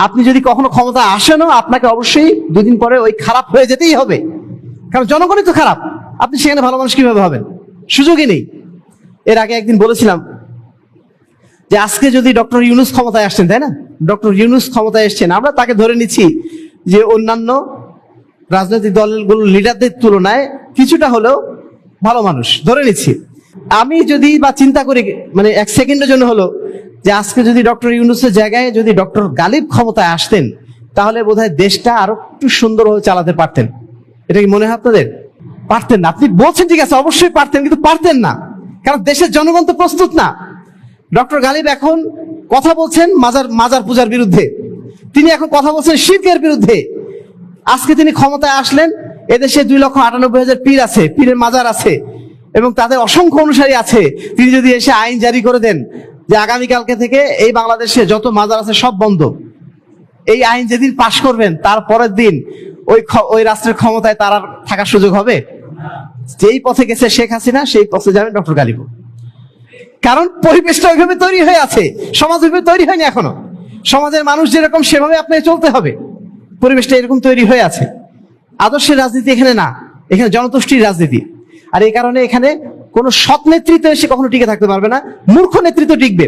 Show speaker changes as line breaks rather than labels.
আপনি যদি কখনো ক্ষমতা আসেনও, আপনাকে অবশ্যই দুদিন পরে ওই খারাপ হয়ে যেতেই হবে, কারণ জনগণই তো খারাপ। আপনি সেখানে ভালো মানুষ কিভাবে হবেন? সুযোগই নেই। এর আগে একদিন বলেছিলাম যে আজকে যদি ডক্টর ইউনূস ক্ষমতায় আসছেন, তাই না, ডক্টর ইউনূস ক্ষমতায় এসছেন, আমরা তাকে ধরে নিচ্ছি যে অন্যান্য রাজনৈতিক দলগুলোর লিডারদের তুলনায় কিছুটা হলেও ভালো মানুষ, ধরে নিচ্ছি। আমি যদি বা চিন্তা করি, মানে এক সেকেন্ডের জন্য হলো, যে আজকে যদি ডক্টর ইউনূসের জায়গায় যদি ডক্টর গালিব ক্ষমতায় আসতেন, তাহলে বোধহয় দেশটা আরো একটু সুন্দরভাবে চালাতে পারতেন। এটা কি মনে হয় আপনাদের? পারতেন না। আপনি বলছেন ঠিক আছে, অবশ্যই পারতেন, কিন্তু পারতেন না, কারণ দেশের জনগণ তো প্রস্তুত না। ডক্টর গালিব এখন কথা বলছেন মাজার পূজার বিরুদ্ধে, তিনি এখন কথা বলছেন শিরকের বিরুদ্ধে। আজকে তিনি ক্ষমতায় আসলেন, এদেশে 2,98,000 পীর আছে, পীরের মাজার আছে এবং তাদের অসংখ্য অনুসারী আছে। তিনি যদি এসে আইন জারি করে দেন যে আগামীকালকে থেকে এই বাংলাদেশে যত মাজার আছে সব বন্ধ, এই আইন যেদিন পাশ করবেন তার পরের দিন ওই রাষ্ট্রের ক্ষমতায় তার আর থাকার সুযোগ হবে? যেই পথে গেছে শেখ হাসিনা, সেই পথে যাবেন ডক্টর গালিব। কারণ পরিবেশটা ওইভাবে তৈরি হয়ে আছে, সমাজ ওইভাবে তৈরি হয়নি এখনো। সমাজের মানুষ যেরকম সেভাবে আপনাকে চলতে হবে, পরিবেশটা এরকম তৈরি হয়ে আছে। আদর্শের রাজনীতি এখানে না, এখানে জনতুষ্টির রাজনীতি। আর এই কারণে এখানে কোনো সৎ নেতৃত্ব এসে কখনো টিকে থাকতে পারবে না, মূর্খ নেতৃত্ব টিকবে।